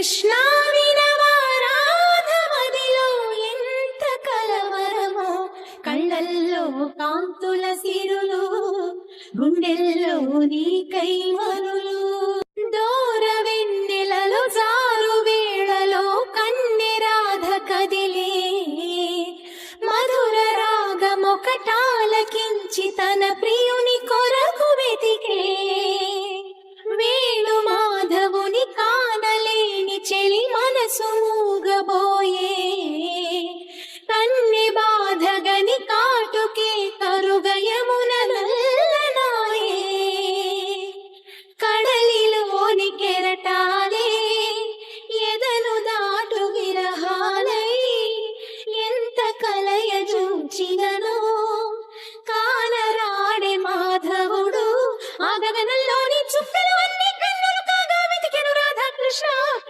కృష్ణా వినవారాధమదిలో ఎంత కలవరమో, కళ్ళల్లో కాంతుల సిరులు, గుండెల్లో నీ కైవరులు. దూర వెన్నెలలో జారు వేళలో కన్నెరాధ కదిలే, మధుర రాగమొకటాలకించి తన ప్రియుని కొరకు వెతికే. వేణు మాధవుని కానలేని చెలి మనసు